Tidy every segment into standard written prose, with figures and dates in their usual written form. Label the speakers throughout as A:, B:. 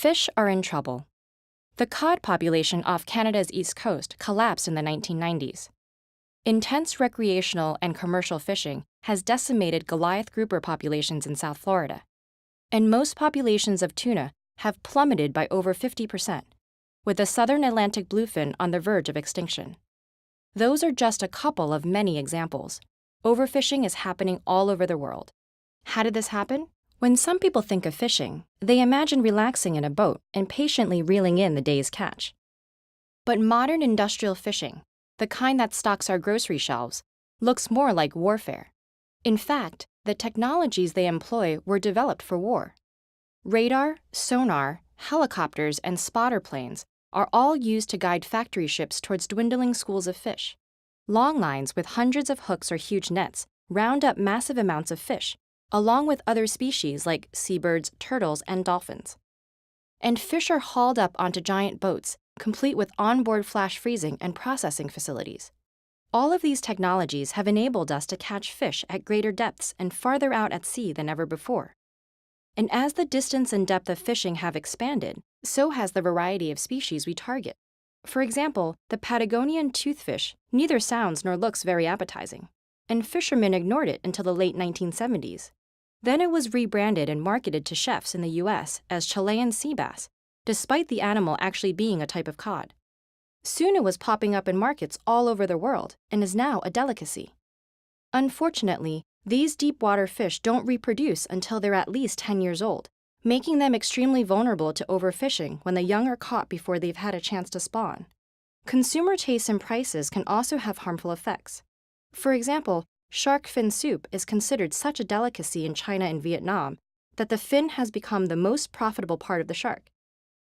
A: Fish are in trouble. The cod population off Canada's east coast collapsed in the 1990s. Intense recreational and commercial fishing has decimated Goliath grouper populations in South Florida. And most populations of tuna have plummeted by over 50%, with the southern Atlantic bluefin on the verge of extinction. Those are just a couple of many examples. Overfishing is happening all over the world. How did this happen? When some people think of fishing, they imagine relaxing in a boat and patiently reeling in the day's catch. But modern industrial fishing, the kind that stocks our grocery shelves, looks more like warfare. In fact, the technologies they employ were developed for war. Radar, sonar, helicopters, and spotter planes are all used to guide factory ships towards dwindling schools of fish. Long lines with hundreds of hooks or huge nets round up massive amounts of fish, along with other species like seabirds, turtles, and dolphins. And fish are hauled up onto giant boats, complete with onboard flash freezing and processing facilities. All of these technologies have enabled us to catch fish at greater depths and farther out at sea than ever before. And as the distance and depth of fishing have expanded, so has the variety of species we target. For example, the Patagonian toothfish neither sounds nor looks very appetizing, and fishermen ignored it until the late 1970s. Then it was rebranded and marketed to chefs in the US as Chilean sea bass, despite the animal actually being a type of cod. Soon it was popping up in markets all over the world and is now a delicacy. Unfortunately, these deep-water fish don't reproduce until they're at least 10 years old, making them extremely vulnerable to overfishing when the young are caught before they've had a chance to spawn. Consumer tastes and prices can also have harmful effects. For example, shark fin soup is considered such a delicacy in China and Vietnam that the fin has become the most profitable part of the shark.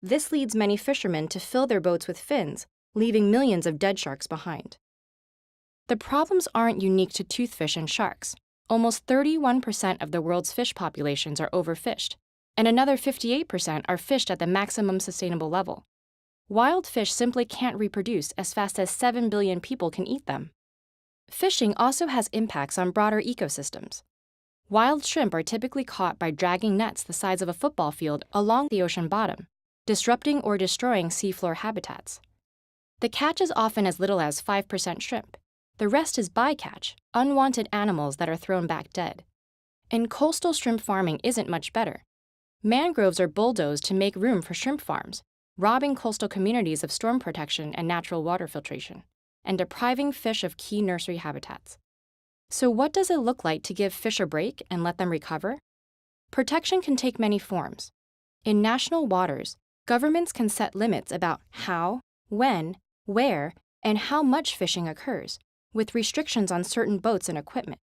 A: This leads many fishermen to fill their boats with fins, leaving millions of dead sharks behind. The problems aren't unique to toothfish and sharks. Almost 31% of the world's fish populations are overfished, and another 58% are fished at the maximum sustainable level. Wild fish simply can't reproduce as fast as 7 billion people can eat them. Fishing also has impacts on broader ecosystems. Wild shrimp are typically caught by dragging nets the size of a football field along the ocean bottom, disrupting or destroying seafloor habitats. The catch is often as little as 5% shrimp. The rest is bycatch, unwanted animals that are thrown back dead. And coastal shrimp farming isn't much better. Mangroves are bulldozed to make room for shrimp farms, robbing coastal communities of storm protection and natural water filtration, and depriving fish of key nursery habitats. So what does it look like to give fish a break and let them recover? Protection can take many forms. In national waters, governments can set limits about how, when, where, and how much fishing occurs, with restrictions on certain boats and equipment.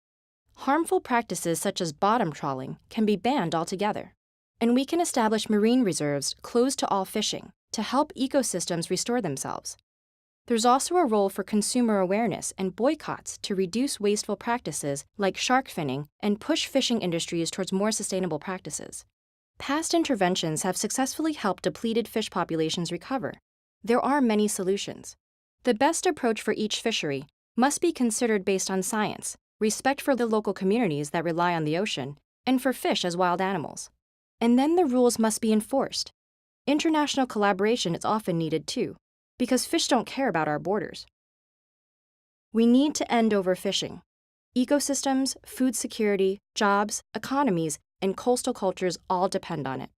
A: Harmful practices such as bottom trawling can be banned altogether. And we can establish marine reserves closed to all fishing to help ecosystems restore themselves. There's also a role for consumer awareness and boycotts to reduce wasteful practices like shark finning and push fishing industries towards more sustainable practices. Past interventions have successfully helped depleted fish populations recover. There are many solutions. The best approach for each fishery must be considered based on science, respect for the local communities that rely on the ocean, and for fish as wild animals. And then the rules must be enforced. International collaboration is often needed too, because fish don't care about our borders. We need to end overfishing. Ecosystems, food security, jobs, economies, and coastal cultures all depend on it.